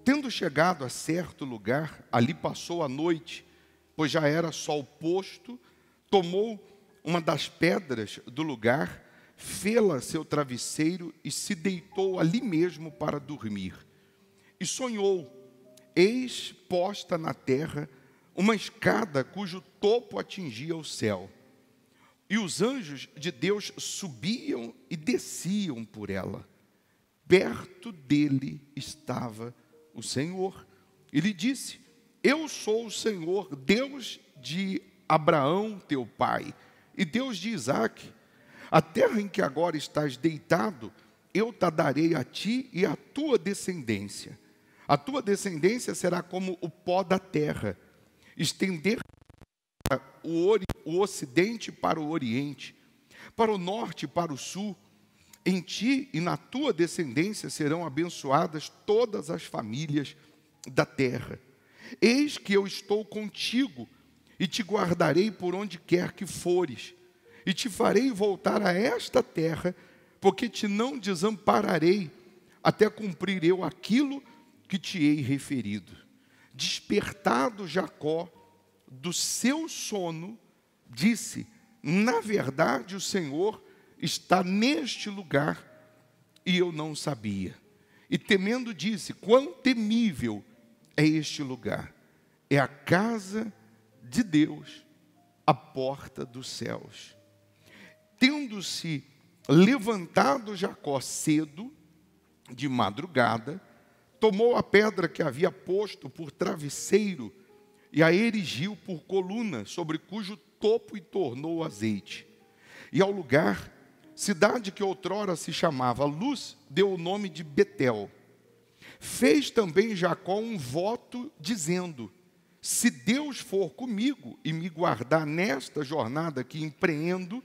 Tendo chegado a certo lugar, ali passou a noite, pois já era sol posto, tomou uma das pedras do lugar, fê-la seu travesseiro e se deitou ali mesmo para dormir. E sonhou, eis posta na terra uma escada cujo topo atingia o céu. E os anjos de Deus subiam e desciam por ela. Perto dele estava o Senhor. Ele disse: eu sou o Senhor, Deus de Abraão, teu pai, e Deus de Isaque. A terra em que agora estás deitado, eu te darei a ti e à tua descendência. A tua descendência será como o pó da terra, estender o ocidente para o oriente, para o norte e para o sul. Em ti e na tua descendência serão abençoadas todas as famílias da terra. Eis que eu estou contigo e te guardarei por onde quer que fores, e te farei voltar a esta terra, porque te não desampararei, até cumprir eu aquilo que te hei referido. Despertado Jacó do seu sono, disse: na verdade o Senhor está neste lugar, e eu não sabia. E temendo disse: quão temível é este lugar! É a casa de Deus, a porta dos céus. Tendo-se levantado Jacó cedo, de madrugada, tomou a pedra que havia posto por travesseiro e a erigiu por coluna, sobre cujo topo e tornou azeite. E ao lugar, cidade que outrora se chamava Luz, deu o nome de Betel. Fez também Jacó um voto, dizendo: se Deus for comigo e me guardar nesta jornada que empreendo,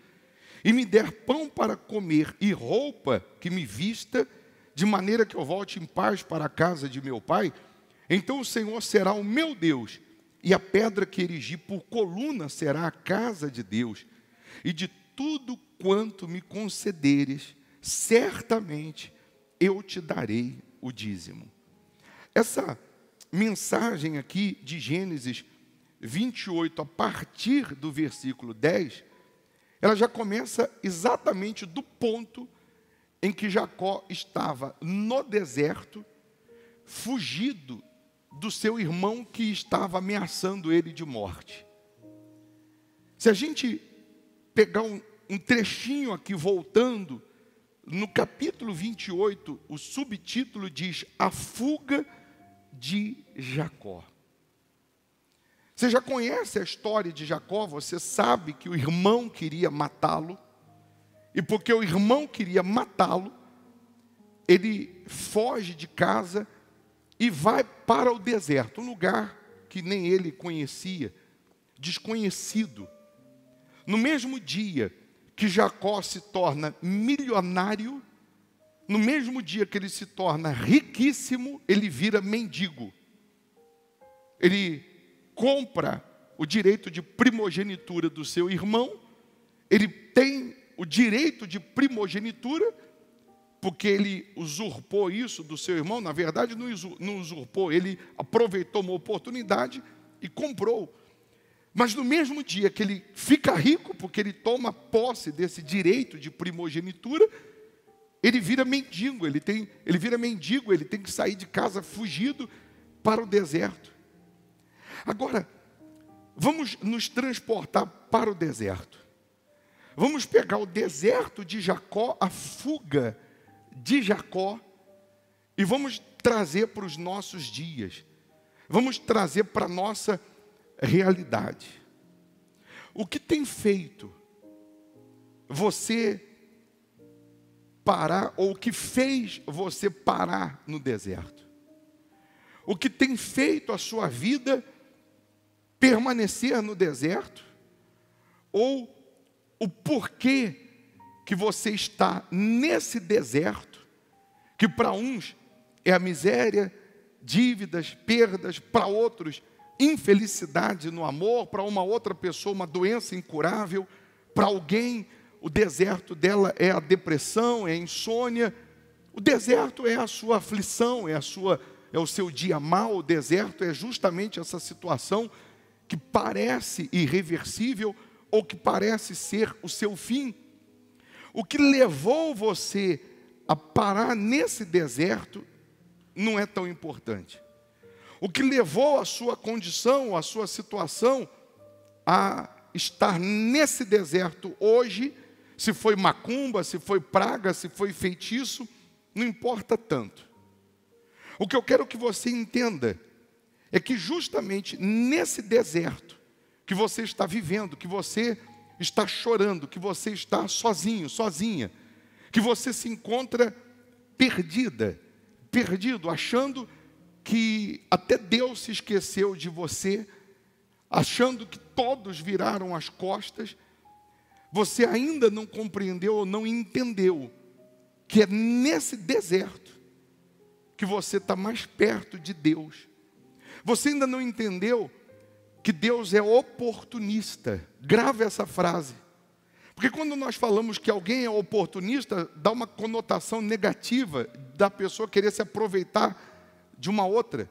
e me der pão para comer e roupa que me vista, de maneira que eu volte em paz para a casa de meu pai, então o Senhor será o meu Deus, e a pedra que erigi por coluna será a casa de Deus. E de tudo quanto me concederes, certamente eu te darei o dízimo. Essa mensagem aqui de Gênesis 28, a partir do versículo 10, ela já começa exatamente do ponto em que Jacó estava no deserto, fugido do seu irmão que estava ameaçando ele de morte. Se a gente pegar um trechinho aqui, voltando, no capítulo 28, o subtítulo diz: a fuga de Jacó. Você já conhece a história de Jacó, você sabe que o irmão queria matá-lo, e porque o irmão queria matá-lo, ele foge de casa e vai para o deserto, um lugar que nem ele conhecia, desconhecido. No mesmo dia que Jacó se torna milionário, no mesmo dia que ele se torna riquíssimo, ele vira mendigo. Ele compra o direito de primogenitura do seu irmão, ele tem o direito de primogenitura, porque ele usurpou isso do seu irmão. Na verdade não usurpou, ele aproveitou uma oportunidade e comprou. Mas no mesmo dia que ele fica rico, porque ele toma posse desse direito de primogenitura, ele vira mendigo, ele tem que sair de casa fugido para o deserto. Agora, vamos nos transportar para o deserto. Vamos pegar o deserto de Jacó, a fuga de Jacó, e vamos trazer para os nossos dias. Vamos trazer para a nossa realidade. O que tem feito você parar, ou o que fez você parar no deserto? O que tem feito a sua vida permanecer no deserto? Ou o porquê que você está nesse deserto, que para uns é a miséria, dívidas, perdas, para outros infelicidade no amor, para uma outra pessoa uma doença incurável, para alguém o deserto dela é a depressão, é a insônia. O deserto é a sua aflição, é a sua é o seu dia mau. O deserto é justamente essa situação que parece irreversível ou que parece ser o seu fim. O que levou você a parar nesse deserto não é tão importante. O que levou a sua condição, a sua situação a estar nesse deserto hoje, se foi macumba, se foi praga, se foi feitiço, não importa tanto. O que eu quero que você entenda é que justamente nesse deserto que você está vivendo, que você está chorando, que você está sozinho, sozinha, que você se encontra perdido, achando que até Deus se esqueceu de você, achando que todos viraram as costas, você ainda não compreendeu ou não entendeu que é nesse deserto que você está mais perto de Deus. Você ainda não entendeu que Deus é oportunista. Grave essa frase. Porque quando nós falamos que alguém é oportunista, dá uma conotação negativa da pessoa querer se aproveitar de uma outra.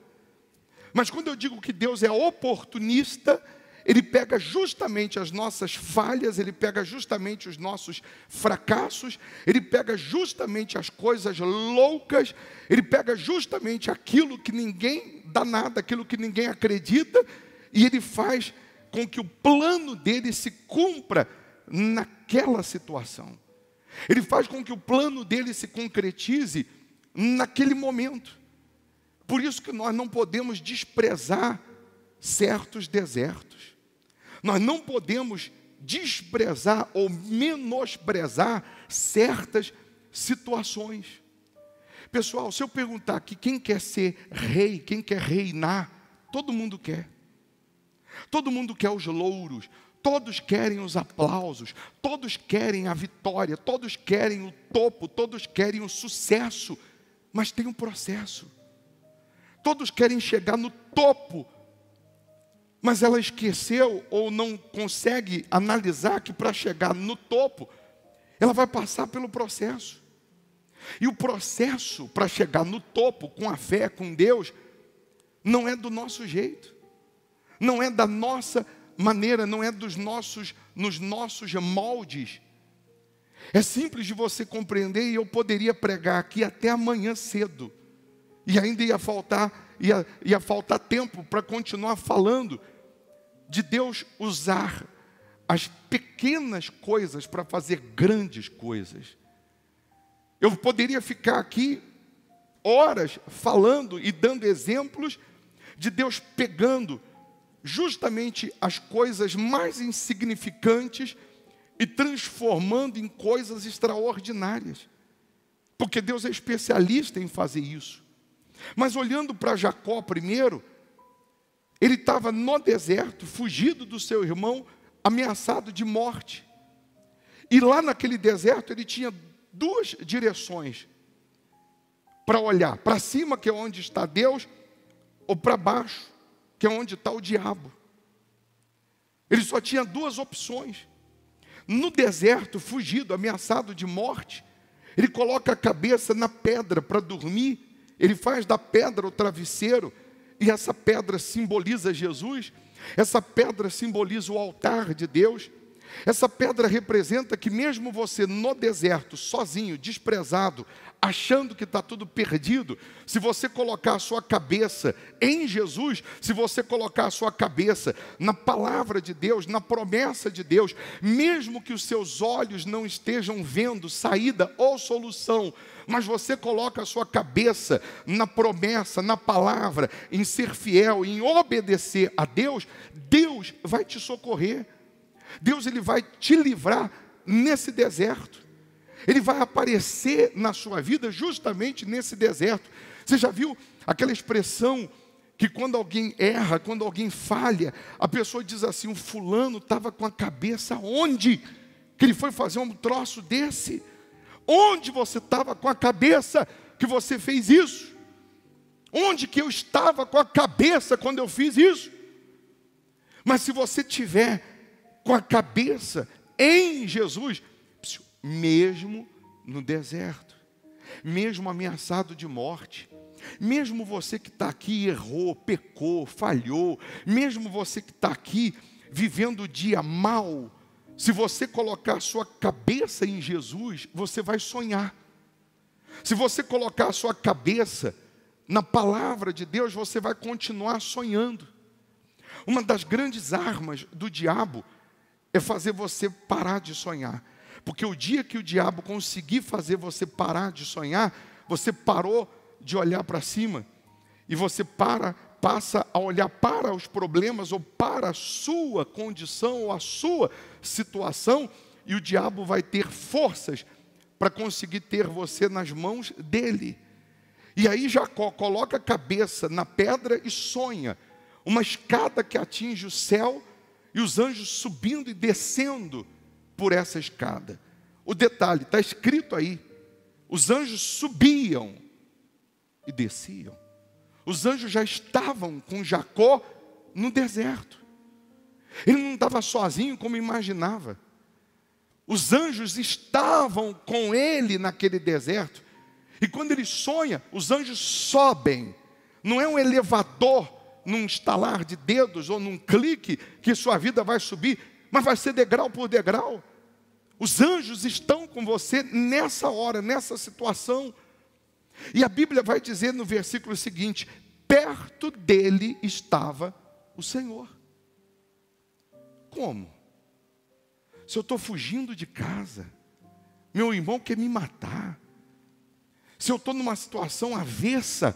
Mas quando eu digo que Deus é oportunista, Ele pega justamente as nossas falhas, Ele pega justamente os nossos fracassos, Ele pega justamente as coisas loucas, Ele pega justamente aquilo que ninguém dá nada, aquilo que ninguém acredita, e Ele faz com que o plano dele se cumpra naquela situação. Ele faz com que o plano dele se concretize naquele momento. Por isso que nós não podemos desprezar certos desertos. Nós não podemos desprezar ou menosprezar certas situações. Pessoal, se eu perguntar aqui quem quer ser rei, quem quer reinar, todo mundo quer. Todo mundo quer os louros, todos querem os aplausos, todos querem a vitória, todos querem o topo, todos querem o sucesso, mas tem um processo. Todos querem chegar no topo, mas ela esqueceu ou não consegue analisar que para chegar no topo, ela vai passar pelo processo. E o processo para chegar no topo, com a fé, com Deus, não é do nosso jeito, não é da nossa maneira, não é nos nossos moldes. É simples de você compreender, e eu poderia pregar aqui até amanhã cedo, e ainda ia faltar tempo para continuar falando de Deus usar as pequenas coisas para fazer grandes coisas. Eu poderia ficar aqui horas falando e dando exemplos de Deus pegando justamente as coisas mais insignificantes e transformando em coisas extraordinárias. Porque Deus é especialista em fazer isso. Mas olhando para Jacó primeiro, ele estava no deserto, fugido do seu irmão, ameaçado de morte. E lá naquele deserto ele tinha duas direções para olhar: para cima, que é onde está Deus, ou para baixo, que é onde está o diabo. Ele só tinha duas opções. No deserto, fugido, ameaçado de morte, ele coloca a cabeça na pedra para dormir. Ele faz da pedra o travesseiro, e essa pedra simboliza Jesus, essa pedra simboliza o altar de Deus. Essa pedra representa que mesmo você no deserto, sozinho, desprezado, achando que está tudo perdido, se você colocar a sua cabeça em Jesus, se você colocar a sua cabeça na palavra de Deus, na promessa de Deus, mesmo que os seus olhos não estejam vendo saída ou solução, mas você coloca a sua cabeça na promessa, na palavra, em ser fiel, em obedecer a Deus, Deus vai te socorrer. Deus, Ele vai te livrar nesse deserto. Ele vai aparecer na sua vida justamente nesse deserto. Você já viu aquela expressão que quando alguém erra, quando alguém falha, a pessoa diz assim: o fulano estava com a cabeça onde? Que ele foi fazer um troço desse? Onde você estava com a cabeça que você fez isso? Onde que eu estava com a cabeça quando eu fiz isso? Mas se você tiver com a cabeça em Jesus, mesmo no deserto, mesmo ameaçado de morte, Mesmo você que está aqui errou, pecou, falhou, mesmo você que está aqui vivendo o dia mal, se você colocar a sua cabeça em Jesus, você vai sonhar. Se você colocar a sua cabeça na palavra de Deus, você vai continuar sonhando. Uma das grandes armas do diabo é fazer você parar de sonhar. Porque o dia que o diabo conseguir fazer você parar de sonhar, você parou de olhar para cima e você passa a olhar para os problemas ou para a sua condição ou a sua situação, e o diabo vai ter forças para conseguir ter você nas mãos dele. E aí Jacó coloca a cabeça na pedra e sonha uma escada que atinge o céu e os anjos subindo e descendo por essa escada. O detalhe, está escrito aí, os anjos subiam e desciam. Os anjos já estavam com Jacó no deserto. Ele não estava sozinho como imaginava. Os anjos estavam com ele naquele deserto. E quando ele sonha, os anjos sobem. Não é um elevador, num estalar de dedos ou num clique que sua vida vai subir, mas vai ser degrau por degrau. Os anjos estão com você nessa hora, nessa situação. E a Bíblia vai dizer no versículo seguinte: perto dele estava o Senhor. Como? Se eu estou fugindo de casa, meu irmão quer me matar, se eu estou numa situação avessa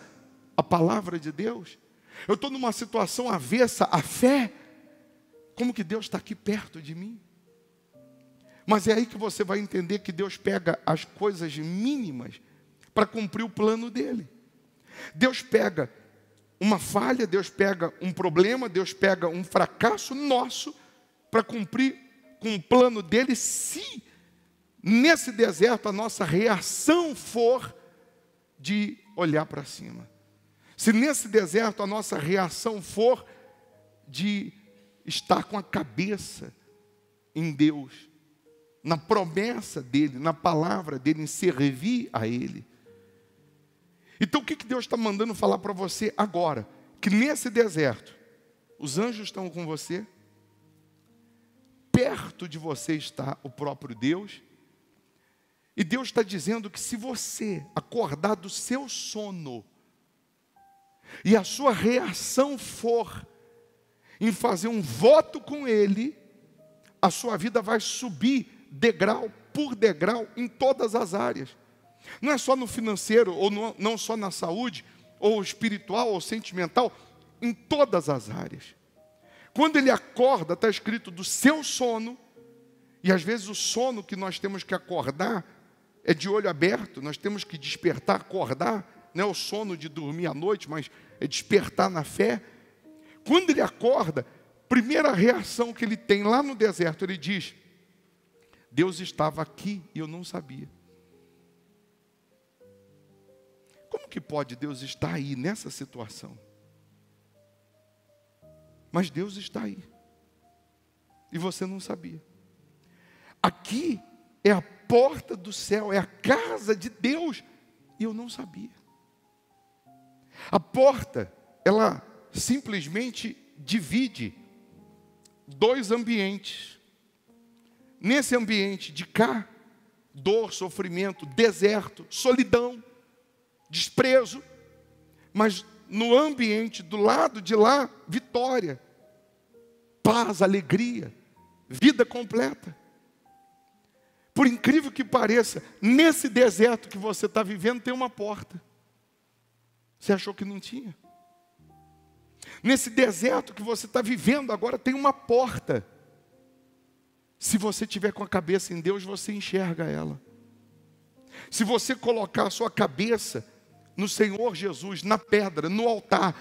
à palavra de Deus, eu estou numa situação avessa à fé, como que Deus está aqui perto de mim? Mas é aí que você vai entender que Deus pega as coisas mínimas para cumprir o plano dele. Deus pega uma falha, Deus pega um problema, Deus pega um fracasso nosso para cumprir com o plano dele, se nesse deserto a nossa reação for de olhar para cima. Se nesse deserto a nossa reação for de estar com a cabeça em Deus, na promessa dele, na palavra dele, em servir a ele. Então o que Deus está mandando falar para você agora? Que nesse deserto, os anjos estão com você, perto de você está o próprio Deus, e Deus está dizendo que se você acordar do seu sono, e a sua reação for em fazer um voto com Ele, a sua vida vai subir degrau por degrau em todas as áreas. Não é só no financeiro, ou não só na saúde, ou espiritual, ou sentimental, em todas as áreas. Quando ele acorda, está escrito do seu sono, e às vezes o sono que nós temos que acordar é de olho aberto, nós temos que despertar, acordar, não é o sono de dormir à noite, mas é despertar na fé. Quando ele acorda, primeira reação que ele tem lá no deserto, ele diz: Deus estava aqui e eu não sabia. Como que pode Deus estar aí nessa situação? Mas Deus está aí. E você não sabia. Aqui é a porta do céu, é a casa de Deus. E eu não sabia. A porta, ela simplesmente divide dois ambientes. Nesse ambiente de cá, dor, sofrimento, deserto, solidão, desprezo. Mas no ambiente do lado de lá, vitória, paz, alegria, vida completa. Por incrível que pareça, nesse deserto que você está vivendo tem uma porta. Você achou que não tinha? Nesse deserto que você está vivendo agora tem uma porta. Se você tiver com a cabeça em Deus, você enxerga ela. Se você colocar a sua cabeça no Senhor Jesus, na pedra, no altar.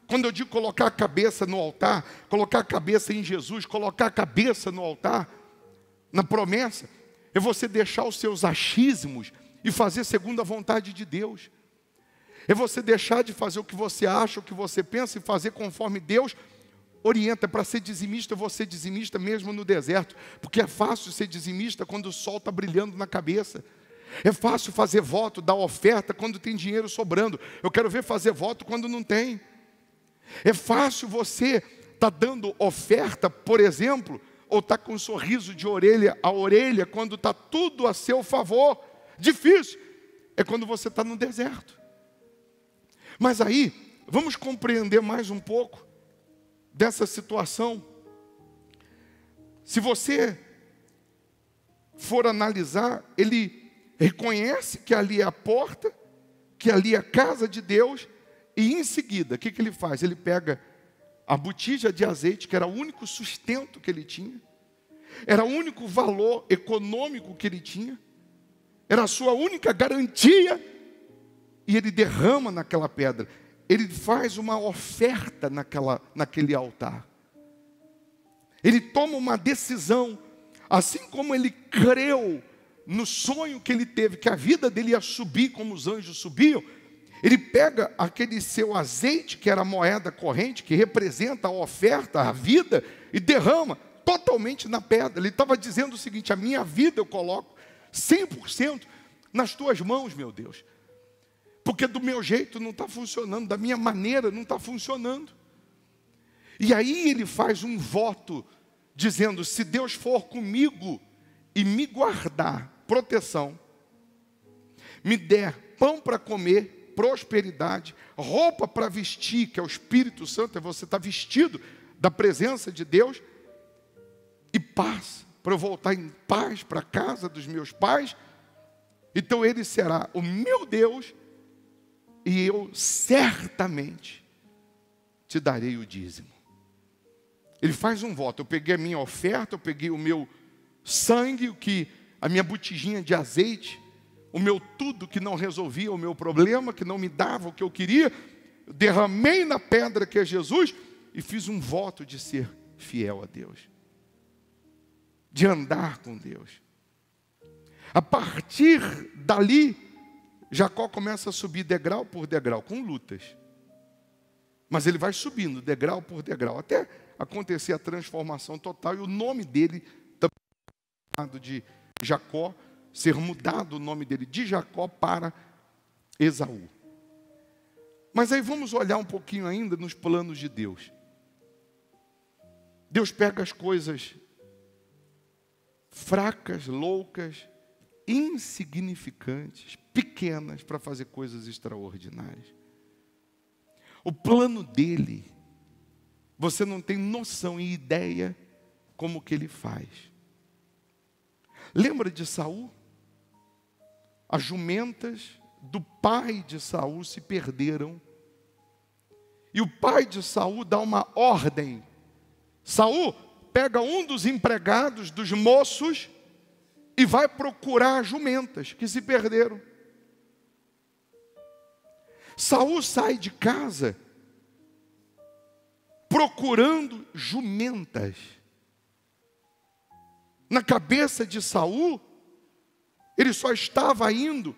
Quando eu digo colocar a cabeça no altar, colocar a cabeça em Jesus, colocar a cabeça no altar, na promessa, é você deixar os seus achismos e fazer segundo a vontade de Deus. É você deixar de fazer o que você acha, o que você pensa, e fazer conforme Deus orienta. Para ser dizimista, eu vou ser dizimista mesmo no deserto, porque é fácil ser dizimista quando o sol está brilhando na cabeça. É fácil fazer voto, dar oferta quando tem dinheiro sobrando. Eu quero ver fazer voto quando não tem. É fácil você estar dando oferta, por exemplo, ou estar com um sorriso de orelha a orelha quando está tudo a seu favor. Difícil é quando você está no deserto. Mas aí, vamos compreender mais um pouco dessa situação. Se você for analisar, ele reconhece que ali é a porta, que ali é a casa de Deus, e em seguida, o que ele faz? Ele pega a botija de azeite, que era o único sustento que ele tinha, era o único valor econômico que ele tinha, era a sua única garantia, e ele derrama naquela pedra. Ele faz uma oferta naquele altar. Ele toma uma decisão, assim como ele creu no sonho que ele teve, que a vida dele ia subir como os anjos subiam. Ele pega aquele seu azeite, que era a moeda corrente, que representa a oferta, a vida, e derrama totalmente na pedra. Ele estava dizendo o seguinte: a minha vida eu coloco 100% nas tuas mãos, meu Deus. Porque do meu jeito não está funcionando, da minha maneira não está funcionando. E aí ele faz um voto, dizendo: se Deus for comigo e me guardar, proteção, me der pão para comer, prosperidade, roupa para vestir, que é o Espírito Santo, é você estar vestido da presença de Deus, e paz, para eu voltar em paz para a casa dos meus pais, então ele será o meu Deus, e eu certamente te darei o dízimo. Ele faz um voto: eu peguei a minha oferta, eu peguei o meu sangue, a minha botijinha de azeite, o meu tudo que não resolvia o meu problema, que não me dava o que eu queria, eu derramei na pedra que é Jesus, e fiz um voto de ser fiel a Deus, de andar com Deus. A partir dali, Jacó começa a subir degrau por degrau, com lutas. Mas ele vai subindo degrau por degrau, até acontecer a transformação total, e o nome dele, também de Jacó, ser mudado o nome dele de Jacó para Esaú. Mas aí vamos olhar um pouquinho ainda nos planos de Deus. Deus pega as coisas fracas, loucas, insignificantes, pequenas, para fazer coisas extraordinárias. O plano dele, você não tem noção e ideia como que ele faz. Lembra de Saul? As jumentas do pai de Saul se perderam. E o pai de Saul dá uma ordem. Saul pega um dos empregados, dos moços, e vai procurar as jumentas que se perderam. Saul sai de casa procurando jumentas. Na cabeça de Saul, ele só estava indo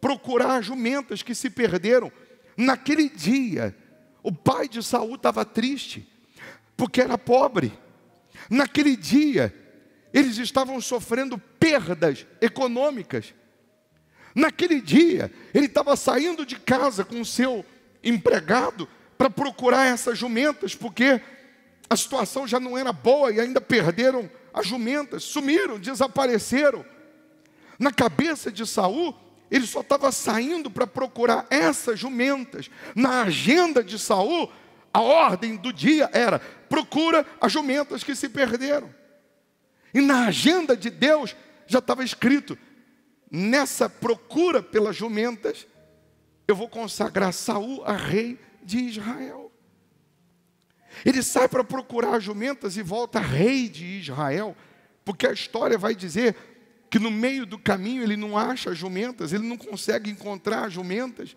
procurar as jumentas que se perderam. Naquele dia, o pai de Saul estava triste, porque era pobre. Naquele dia, eles estavam sofrendo perdas econômicas. Naquele dia, ele estava saindo de casa com o seu empregado para procurar essas jumentas, porque a situação já não era boa e ainda perderam as jumentas, sumiram, desapareceram. Na cabeça de Saul, ele só estava saindo para procurar essas jumentas. Na agenda de Saul, a ordem do dia era: procura as jumentas que se perderam. E na agenda de Deus já estava escrito: nessa procura pelas jumentas, eu vou consagrar Saul a rei de Israel. Ele sai para procurar as jumentas e volta rei de Israel, porque a história vai dizer que no meio do caminho ele não acha as jumentas, ele não consegue encontrar as jumentas,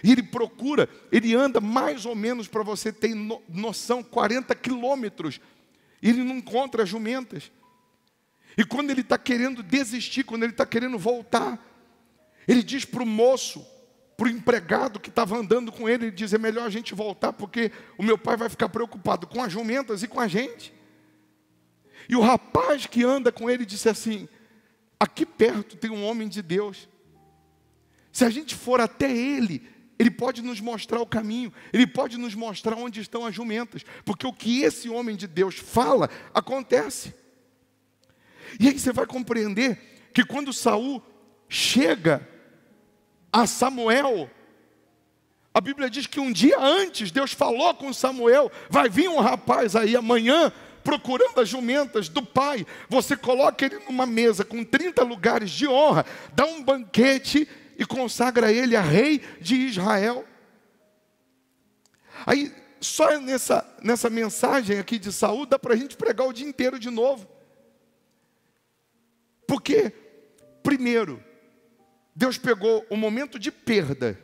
e ele procura, ele anda mais ou menos, para você ter noção, 40 quilômetros, e ele não encontra as jumentas. E quando ele está querendo desistir, quando ele está querendo voltar, ele diz para o moço, para o empregado que estava andando com ele, ele diz: é melhor a gente voltar, porque o meu pai vai ficar preocupado com as jumentas e com a gente. E o rapaz que anda com ele disse assim: aqui perto tem um homem de Deus, Se a gente for até Ele, Ele pode nos mostrar o caminho, Ele pode nos mostrar onde estão as jumentas, porque o que esse homem de Deus fala, acontece. E aí você vai compreender que quando Saul chega a Samuel, a Bíblia diz que um dia antes Deus falou com Samuel: vai vir um rapaz aí amanhã procurando as jumentas do pai, você coloca ele numa mesa com 30 lugares de honra, dá um banquete e consagra ele a rei de Israel. Aí só nessa mensagem aqui de Saul dá para a gente pregar o dia inteiro de novo. Porque, primeiro, Deus pegou um momento de perda,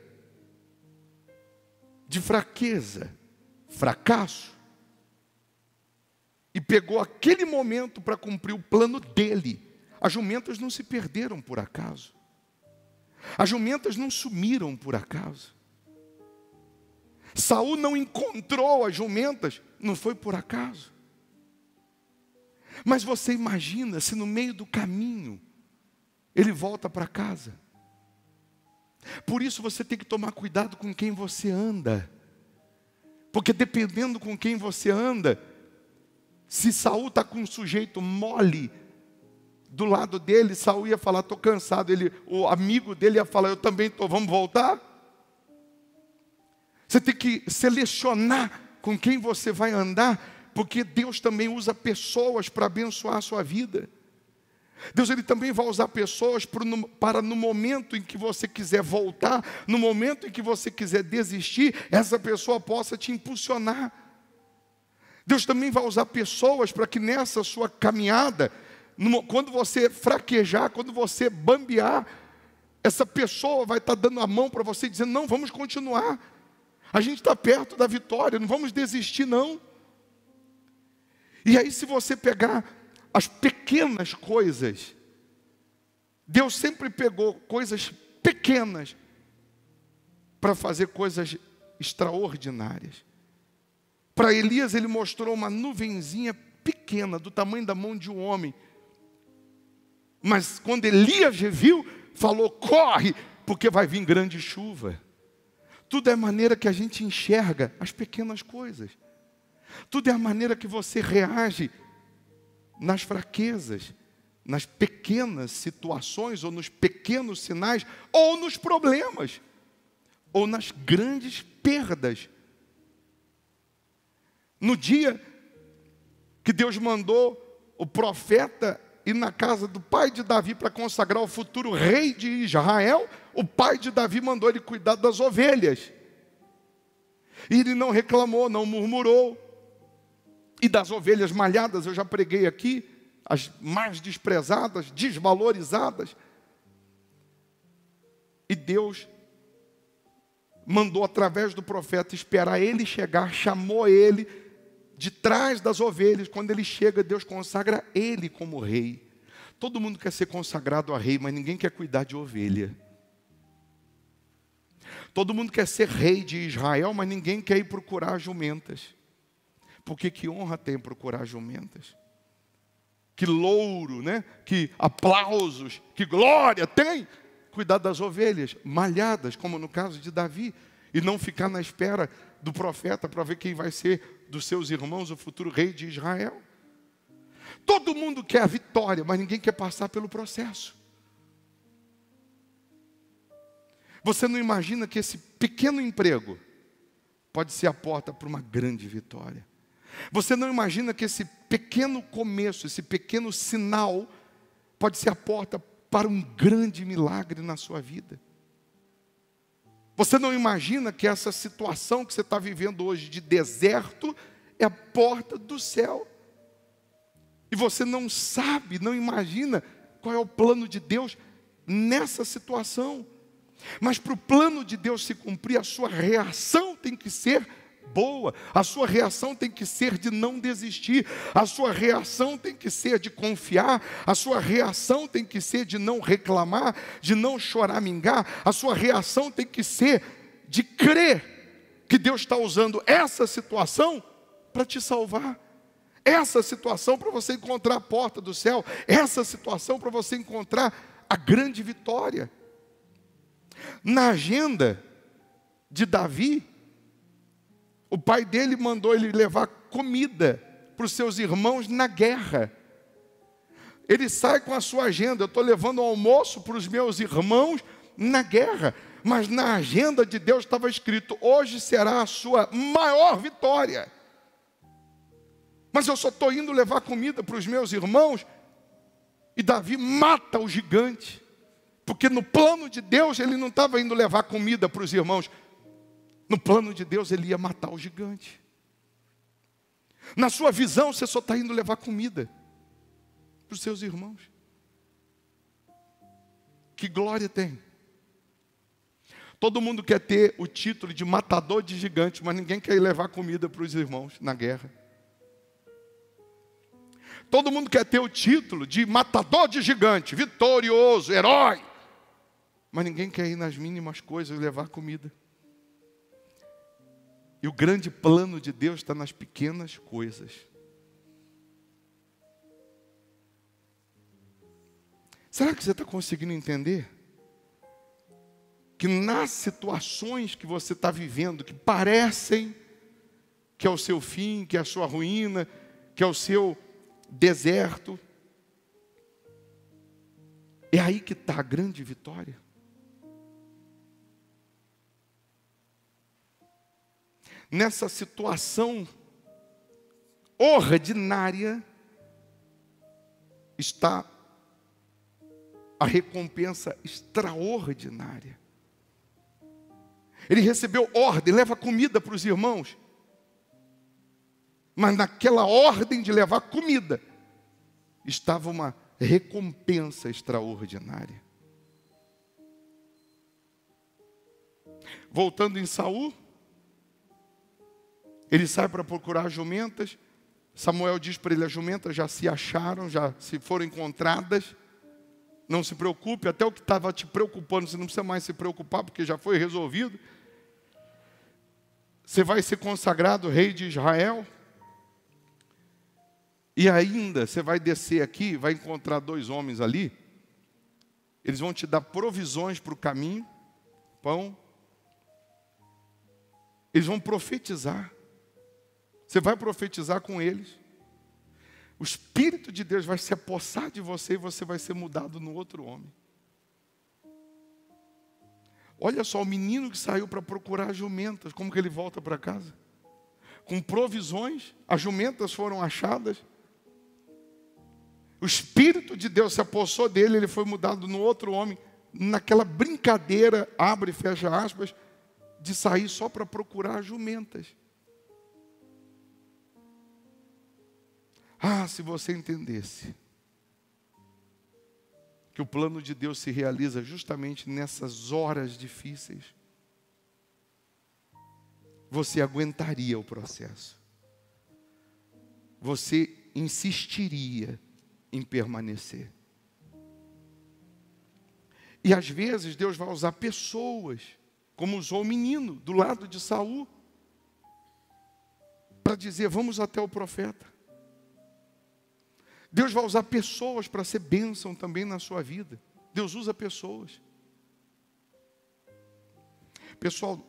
de fraqueza, fracasso, e pegou aquele momento para cumprir o plano dele. As jumentas não se perderam por acaso. As jumentas não sumiram por acaso. Saul não encontrou as jumentas, não foi por acaso. Mas você imagina se no meio do caminho ele volta para casa. Por isso você tem que tomar cuidado com quem você anda. Porque dependendo com quem você anda, se Saul está com um sujeito mole do lado dele, Saul ia falar: estou cansado. O amigo dele ia falar: eu também estou, vamos voltar? Você tem que selecionar com quem você vai andar, porque Deus também usa pessoas para abençoar a sua vida. Deus ele também vai usar pessoas para no momento em que você quiser voltar, no momento em que você quiser desistir, essa pessoa possa te impulsionar. Deus também vai usar pessoas para que nessa sua caminhada, quando você fraquejar, quando você bambear, essa pessoa vai estar dando a mão para você, dizendo: não, vamos continuar. A gente está perto da vitória, não vamos desistir não. E aí se você pegar as pequenas coisas, Deus sempre pegou coisas pequenas para fazer coisas extraordinárias. Para Elias ele mostrou uma nuvenzinha pequena, do tamanho da mão de um homem. Mas quando Elias viu, falou: corre, porque vai vir grande chuva. Tudo é a maneira que a gente enxerga as pequenas coisas. Tudo é a maneira que você reage nas fraquezas, nas pequenas situações, ou nos pequenos sinais, ou nos problemas, ou nas grandes perdas. No dia que Deus mandou o profeta ir na casa do pai de Davi para consagrar o futuro rei de Israel, o pai de Davi mandou ele cuidar das ovelhas. E ele não reclamou, não murmurou. E das ovelhas malhadas, eu já preguei aqui, as mais desprezadas, desvalorizadas. E Deus mandou através do profeta esperar ele chegar, chamou ele de trás das ovelhas. Quando ele chega, Deus consagra ele como rei. Todo mundo quer ser consagrado a rei, mas ninguém quer cuidar de ovelha. Todo mundo quer ser rei de Israel, mas ninguém quer ir procurar jumentas. Porque que honra tem procurar jumentas? Que louro, né? Que aplausos, que glória tem cuidar das ovelhas malhadas, como no caso de Davi, e não ficar na espera do profeta para ver quem vai ser dos seus irmãos o futuro rei de Israel. Todo mundo quer a vitória, mas ninguém quer passar pelo processo. Você não imagina que esse pequeno emprego pode ser a porta para uma grande vitória. Você não imagina que esse pequeno começo, esse pequeno sinal, pode ser a porta para um grande milagre na sua vida. Você não imagina que essa situação que você está vivendo hoje de deserto é a porta do céu. E você não sabe, não imagina qual é o plano de Deus nessa situação. Mas para o plano de Deus se cumprir, a sua reação tem que ser boa. A sua reação tem que ser de não desistir. A sua reação tem que ser de confiar. A sua reação tem que ser de não reclamar, de não choramingar. A sua reação tem que ser de crer que Deus está usando essa situação para te salvar. Essa situação para você encontrar a porta do céu. Essa situação para você encontrar a grande vitória. Na agenda de Davi, o pai dele mandou ele levar comida para os seus irmãos na guerra. Ele sai com a sua agenda: eu estou levando almoço para os meus irmãos na guerra. Mas na agenda de Deus estava escrito: hoje será a sua maior vitória. Mas eu só estou indo levar comida para os meus irmãos. E Davi mata o gigante. Porque no plano de Deus ele não estava indo levar comida para os irmãos. No plano de Deus ele ia matar o gigante. Na sua visão você só está indo levar comida para os seus irmãos. Que glória tem. Todo mundo quer ter o título de matador de gigantes, mas ninguém quer ir levar comida para os irmãos na guerra. Todo mundo quer ter o título de matador de gigante, vitorioso, herói, mas ninguém quer ir nas mínimas coisas levar comida. E o grande plano de Deus está nas pequenas coisas. Será que você está conseguindo entender? Que nas situações que você está vivendo, que parecem que é o seu fim, que é a sua ruína, que é o seu deserto, é aí que está a grande vitória. Nessa situação ordinária está a recompensa extraordinária. Ele recebeu ordem: leva comida para os irmãos. Mas naquela ordem de levar comida estava uma recompensa extraordinária. Voltando em Saul, ele sai para procurar as jumentas. Samuel diz para ele: as jumentas já se acharam, já se foram encontradas. Não se preocupe, até o que estava te preocupando, você não precisa mais se preocupar, porque já foi resolvido. Você vai ser consagrado rei de Israel. E ainda, você vai descer aqui, vai encontrar 2 homens ali. Eles vão te dar provisões para o caminho, pão. Eles vão profetizar. Você vai profetizar com eles. O Espírito de Deus vai se apossar de você e você vai ser mudado no outro homem. Olha só, o menino que saiu para procurar as jumentas, como que ele volta para casa? Com provisões, as jumentas foram achadas. O Espírito de Deus se apossou dele, ele foi mudado no outro homem. Naquela brincadeira, abre e fecha aspas, de sair só para procurar as jumentas. Ah, se você entendesse que o plano de Deus se realiza justamente nessas horas difíceis, você aguentaria o processo. Você insistiria em permanecer. E às vezes Deus vai usar pessoas, como usou o menino do lado de Saul, para dizer: vamos até o profeta. Deus vai usar pessoas para ser bênção também na sua vida. Deus usa pessoas. Pessoal,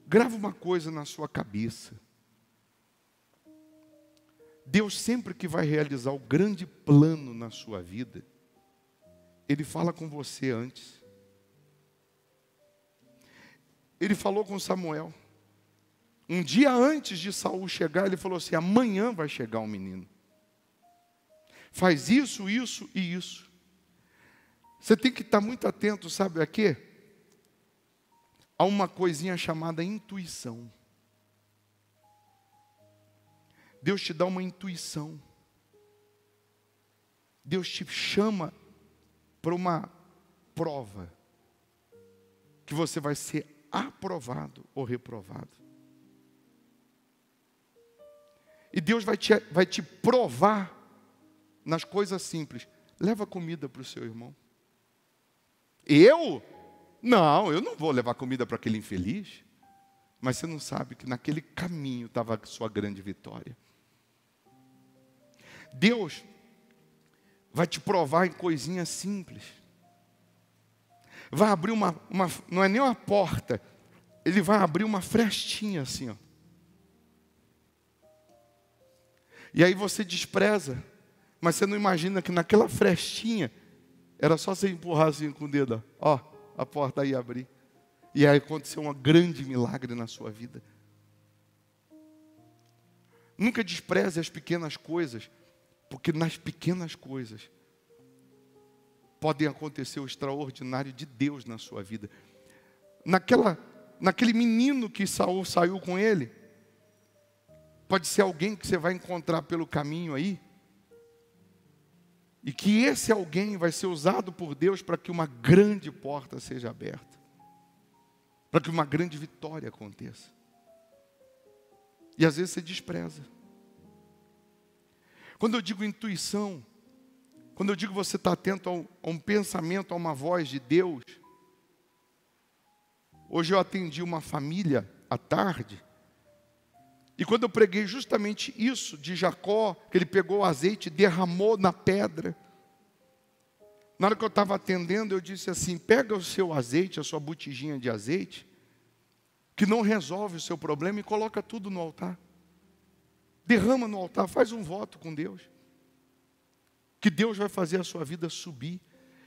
grava uma coisa na sua cabeça. Deus sempre que vai realizar o grande plano na sua vida, Ele fala com você antes. Ele falou com Samuel. Um dia antes de Saul chegar, Ele falou assim: amanhã vai chegar um menino. Faz isso, isso e isso. Você tem que estar muito atento, sabe a quê? A uma coisinha chamada intuição. Deus te dá uma intuição. Deus te chama para uma prova, que você vai ser aprovado ou reprovado. E Deus vai te provar nas coisas simples. Leva comida para o seu irmão. Eu? Não, eu não vou levar comida para aquele infeliz. Mas você não sabe que naquele caminho estava a sua grande vitória. Deus vai te provar em coisinhas simples. vai abrir não é nem uma porta, ele vai abrir uma frestinha assim, ó. E aí você despreza, mas você não imagina que naquela frestinha, era só você empurrar assim com o dedo, ó, a porta aí abrir. E aí aconteceu um grande milagre na sua vida. Nunca despreze as pequenas coisas, porque nas pequenas coisas podem acontecer o extraordinário de Deus na sua vida. Naquele menino que Saul saiu com ele, pode ser alguém que você vai encontrar pelo caminho aí, e que esse alguém vai ser usado por Deus para que uma grande porta seja aberta, para que uma grande vitória aconteça. E às vezes você despreza. Quando eu digo intuição, quando eu digo você está atento a um pensamento, a uma voz de Deus. Hoje eu atendi uma família à tarde, e quando eu preguei justamente isso de Jacó, que ele pegou o azeite e derramou na pedra. Na hora que eu estava atendendo, eu disse assim, pega o seu azeite, a sua botijinha de azeite, que não resolve o seu problema, e coloca tudo no altar. Derrama no altar, faz um voto com Deus. Que Deus vai fazer a sua vida subir.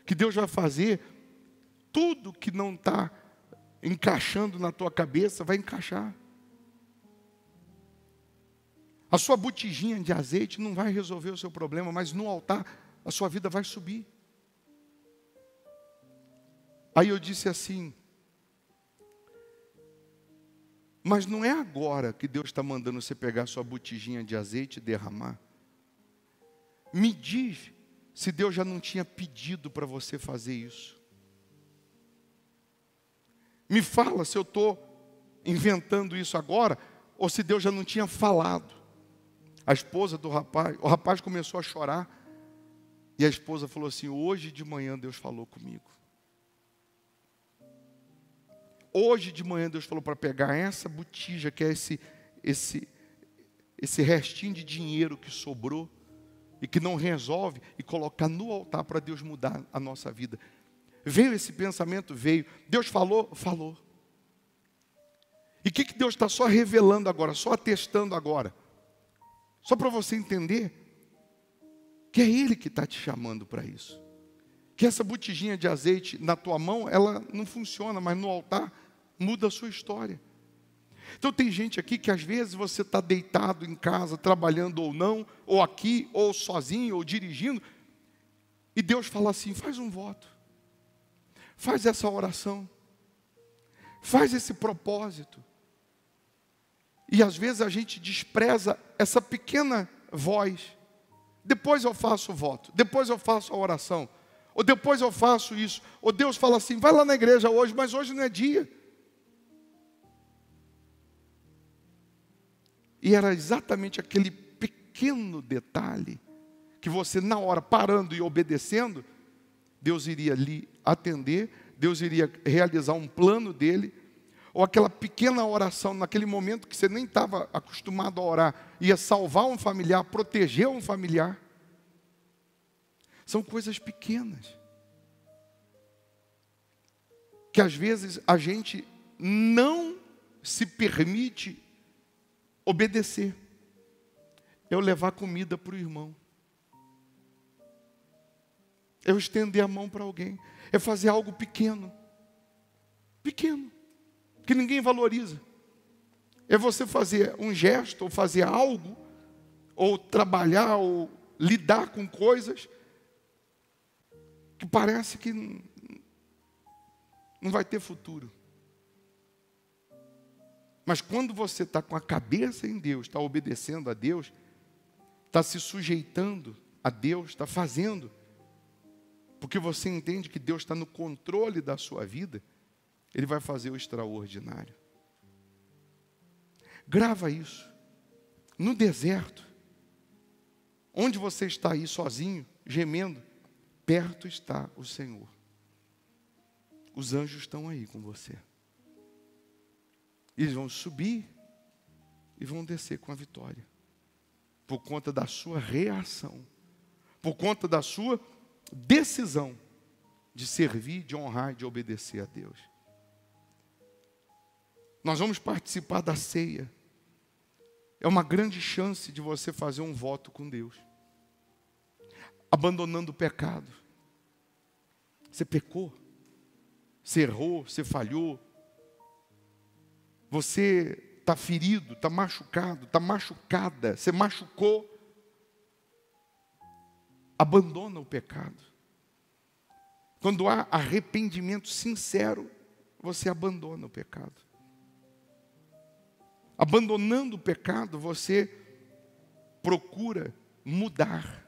Que Deus vai fazer tudo que não está encaixando na tua cabeça, vai encaixar. A sua botijinha de azeite não vai resolver o seu problema, mas no altar a sua vida vai subir. Aí eu disse assim, mas não é agora que Deus está mandando você pegar a sua botijinha de azeite e derramar. Me diz se Deus já não tinha pedido para você fazer isso. Me fala se eu estou inventando isso agora, ou se Deus já não tinha falado. A esposa do rapaz, o rapaz começou a chorar, e a esposa falou assim, hoje de manhã Deus falou comigo. Hoje de manhã Deus falou para pegar essa botija, que é esse restinho de dinheiro que sobrou, e que não resolve, e colocar no altar para Deus mudar a nossa vida. Veio esse pensamento? Veio. Deus falou? Falou. E o que Deus está só revelando agora, só atestando agora? Só para você entender que é Ele que está te chamando para isso. Que essa botijinha de azeite na tua mão, ela não funciona, mas no altar muda a sua história. Então tem gente aqui que às vezes você está deitado em casa, trabalhando ou não, ou aqui, ou sozinho, ou dirigindo, e Deus fala assim, faz um voto, faz essa oração, faz esse propósito. E às vezes a gente despreza essa pequena voz. Depois eu faço o voto, depois eu faço a oração, ou depois eu faço isso. Ou Deus fala assim, vai lá na igreja hoje, mas hoje não é dia. E era exatamente aquele pequeno detalhe, que você na hora, parando e obedecendo, Deus iria lhe atender, Deus iria realizar um plano dele, ou aquela pequena oração, naquele momento que você nem estava acostumado a orar, ia salvar um familiar, proteger um familiar. São coisas pequenas, que às vezes a gente não se permite obedecer. Eu levar comida para o irmão, eu estender a mão para alguém, é fazer algo pequeno, que ninguém valoriza. É você fazer um gesto, ou fazer algo, ou trabalhar, ou lidar com coisas que parece que não vai ter futuro. Mas quando você está com a cabeça em Deus, está obedecendo a Deus, está se sujeitando a Deus, está fazendo, porque você entende que Deus está no controle da sua vida, Ele vai fazer o extraordinário. Grava isso. No deserto, onde você está aí sozinho, gemendo, perto está o Senhor. Os anjos estão aí com você. Eles vão subir e vão descer com a vitória. Por conta da sua reação. Por conta da sua decisão de servir, de honrar, de obedecer a Deus. Nós vamos participar da ceia. É uma grande chance de você fazer um voto com Deus, abandonando o pecado. Você pecou, você errou, você falhou, você está ferido, está machucado, está machucada, você machucou. Abandona o pecado. Quando há arrependimento sincero, você abandona o pecado. Abandonando o pecado, você procura mudar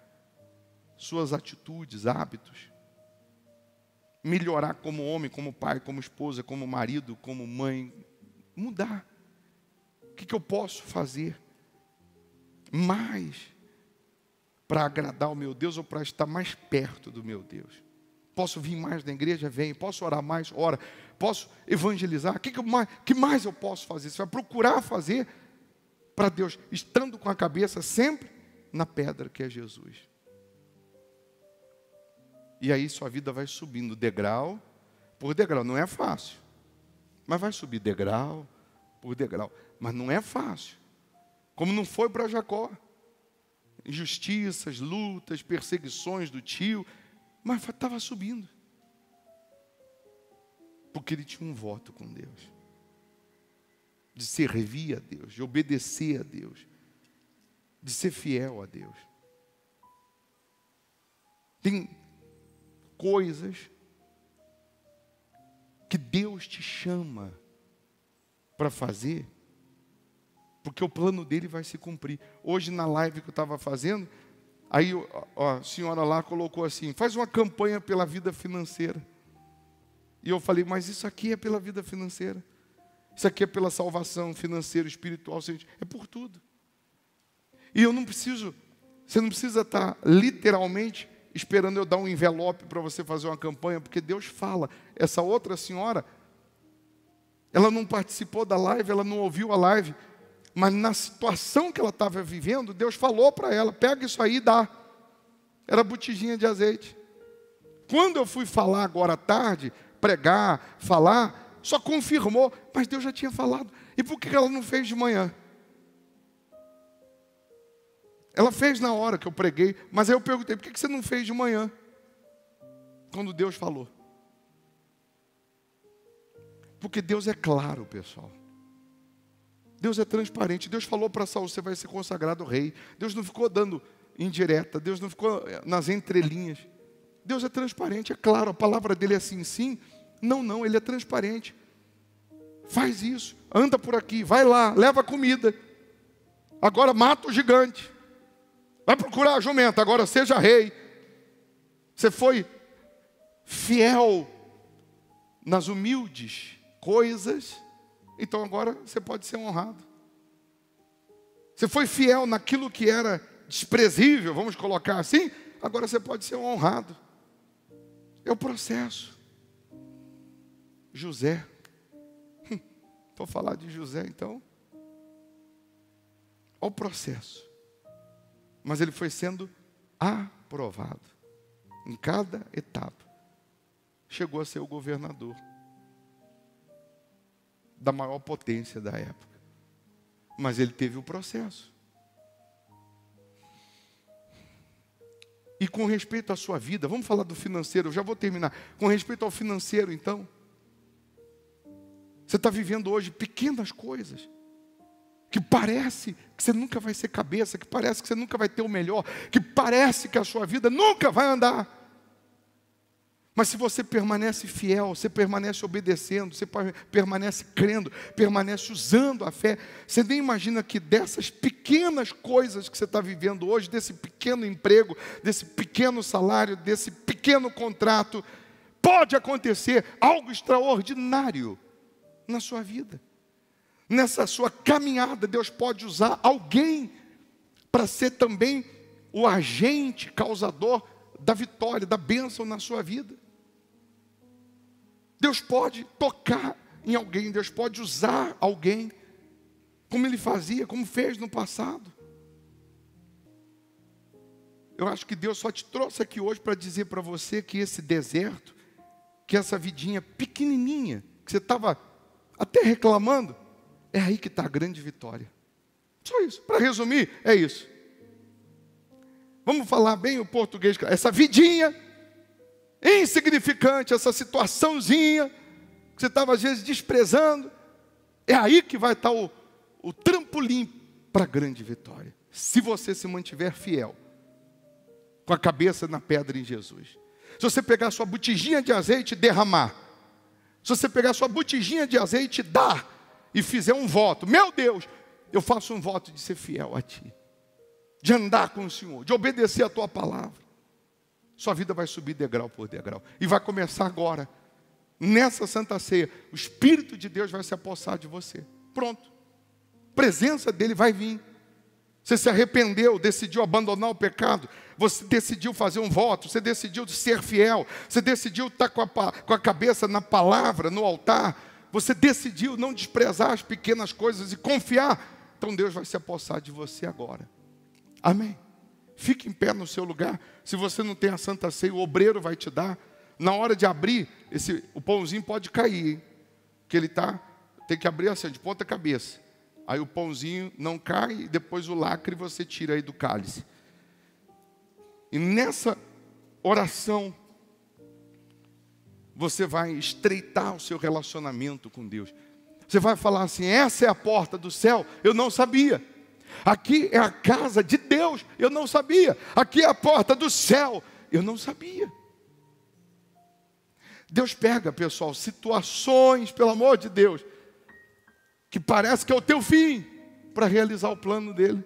suas atitudes, hábitos. Melhorar como homem, como pai, como esposa, como marido, como mãe. Mudar. O que eu posso fazer mais para agradar o meu Deus ou para estar mais perto do meu Deus? Posso vir mais na igreja? Venho. Posso orar mais? Ora. Posso evangelizar? O que mais eu posso fazer? Você vai procurar fazer para Deus, estando com a cabeça sempre na pedra que é Jesus. E aí sua vida vai subindo degrau por degrau. Não é fácil, mas vai subir degrau por degrau. Mas não é fácil, como não foi para Jacó. Injustiças, lutas, perseguições do tio, mas estava subindo. Porque ele tinha um voto com Deus, de servir a Deus, de obedecer a Deus, de ser fiel a Deus. Tem coisas que Deus te chama para fazer, porque o plano dele vai se cumprir. Hoje na live que eu estava fazendo, aí a senhora lá colocou assim: faz uma campanha pela vida financeira. E eu falei: mas isso aqui é pela vida financeira, isso aqui é pela salvação financeira, espiritual, é por tudo. E eu não preciso, você não precisa estar literalmente esperando eu dar um envelope para você fazer uma campanha, porque Deus fala. Essa outra senhora, ela não participou da live, ela não ouviu a live, mas na situação que ela estava vivendo, Deus falou para ela: pega isso aí e dá. Era botijinha de azeite. Quando eu fui falar agora à tarde, pregar, falar, só confirmou, mas Deus já tinha falado. E por que ela não fez de manhã? Ela fez na hora que eu preguei, mas aí eu perguntei: por que você não fez de manhã? Quando Deus falou. Porque Deus é claro, pessoal. Deus é transparente. Deus falou para Saul: você vai ser consagrado rei. Deus não ficou dando indireta, Deus não ficou nas entrelinhas. Deus é transparente, é claro. A palavra dele é sim, sim. Não, não, ele é transparente. Faz isso, anda por aqui, vai lá, leva comida. Agora mata o gigante. Vai procurar a jumenta, agora seja rei. Você foi fiel nas humildes coisas, então agora você pode ser honrado. Você foi fiel naquilo que era desprezível, vamos colocar assim, agora você pode ser honrado. É o processo. José, vou falar de José então. Olha o processo. Mas ele foi sendo aprovado em cada etapa. Chegou a ser o governador da maior potência da época. Mas ele teve o processo. E com respeito à sua vida, vamos falar do financeiro, eu já vou terminar. Com respeito ao financeiro, então, você está vivendo hoje pequenas coisas, que parece que você nunca vai ser cabeça, que parece que você nunca vai ter o melhor, que parece que a sua vida nunca vai andar. Mas se você permanece fiel, você permanece obedecendo, você permanece crendo, permanece usando a fé, você nem imagina que dessas pequenas coisas que você está vivendo hoje, desse pequeno emprego, desse pequeno salário, desse pequeno contrato, pode acontecer algo extraordinário na sua vida. Nessa sua caminhada, Deus pode usar alguém para ser também o agente causador da vitória, da bênção na sua vida. Deus pode tocar em alguém, Deus pode usar alguém, como Ele fazia, como fez no passado. Eu acho que Deus só te trouxe aqui hoje para dizer para você que esse deserto que essa vidinha pequenininha, que você estava até reclamando, é aí que está a grande vitória. Só isso. Para resumir, é isso. Vamos falar bem o português. Essa vidinha insignificante, essa situaçãozinha que você estava às vezes desprezando, é aí que vai estar o trampolim para a grande vitória. Se você se mantiver fiel, com a cabeça na pedra em Jesus. Se você pegar sua botijinha de azeite e derramar, se você pegar sua botijinha de azeite e dar, e fizer um voto, meu Deus, eu faço um voto de ser fiel a Ti, de andar com o Senhor, de obedecer a Tua palavra, sua vida vai subir degrau por degrau, e vai começar agora, nessa Santa Ceia, o Espírito de Deus vai se apossar de você, pronto, a presença dEle vai vir. Você se arrependeu, decidiu abandonar o pecado, você decidiu fazer um voto, você decidiu ser fiel, você decidiu estar com a cabeça na palavra, no altar, você decidiu não desprezar as pequenas coisas e confiar, então Deus vai se apossar de você agora. Amém? Fique em pé no seu lugar. Se você não tem a Santa Ceia, o obreiro vai te dar. Na hora de abrir, o pãozinho pode cair, hein? Que ele tem que abrir assim, de ponta cabeça. Aí o pãozinho não cai e depois o lacre você tira aí do cálice. E nessa oração, você vai estreitar o seu relacionamento com Deus. Você vai falar assim, essa é a porta do céu, eu não sabia. Aqui é a casa de Deus, eu não sabia. Aqui é a porta do céu, eu não sabia. Deus pega, pessoal, situações, pelo amor de Deus, que parece que é o teu fim, para realizar o plano dele.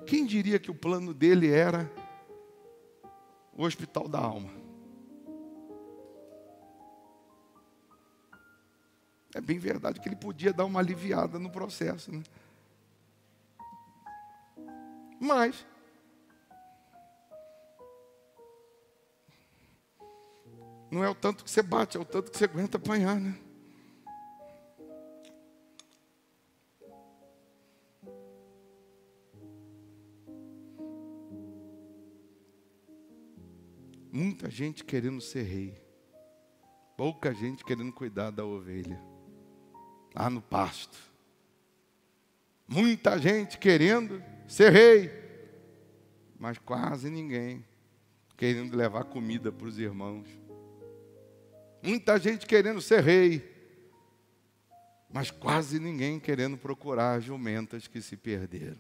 Quem diria que o plano dele era o hospital da alma? É bem verdade que ele podia dar uma aliviada no processo, né? Mas não é o tanto que você bate, é o tanto que você aguenta apanhar, né? Muita gente querendo ser rei, pouca gente querendo cuidar da ovelha, lá no pasto. Muita gente querendo ser rei, mas quase ninguém querendo levar comida para os irmãos. Muita gente querendo ser rei, mas quase ninguém querendo procurar as jumentas que se perderam.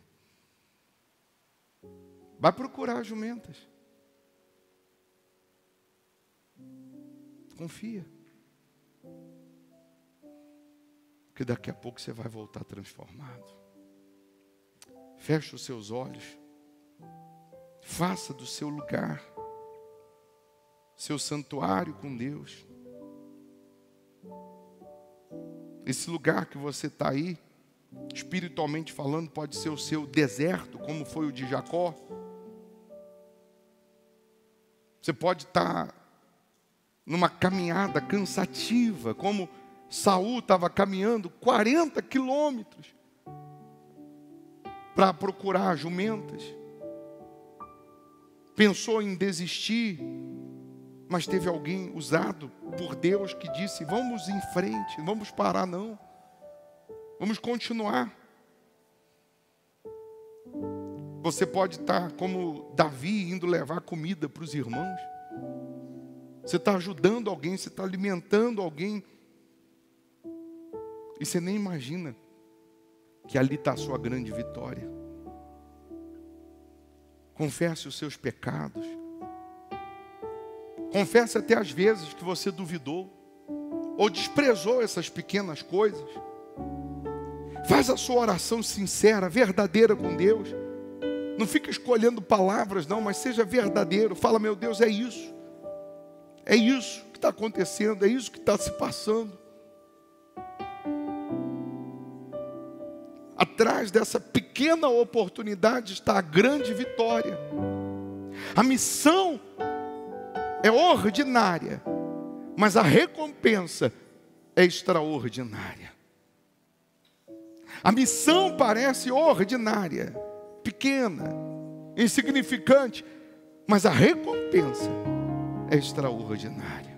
Vai procurar as jumentas. Confia. Que daqui a pouco você vai voltar transformado. Feche os seus olhos. Faça do seu lugar seu santuário com Deus. Esse lugar que você está aí, espiritualmente falando, pode ser o seu deserto, como foi o de Jacó. Você pode estar numa caminhada cansativa, como Saul estava caminhando 40 quilômetros para procurar jumentas. Pensou em desistir, mas teve alguém usado por Deus que disse, vamos em frente, não vamos parar não, vamos continuar. Você pode estar como Davi, indo levar comida para os irmãos. Você está ajudando alguém, você está alimentando alguém. E você nem imagina que ali está a sua grande vitória. Confesse os seus pecados. Confesse até as vezes que você duvidou ou desprezou essas pequenas coisas. Faz a sua oração sincera, verdadeira com Deus. Não fica escolhendo palavras não, mas seja verdadeiro. Fala, meu Deus, é isso. É isso que está acontecendo, é isso que está se passando. Atrás dessa pequena oportunidade está a grande vitória. A missão é ordinária, mas a recompensa é extraordinária. A missão parece ordinária, pequena, insignificante, mas a recompensa é extraordinária.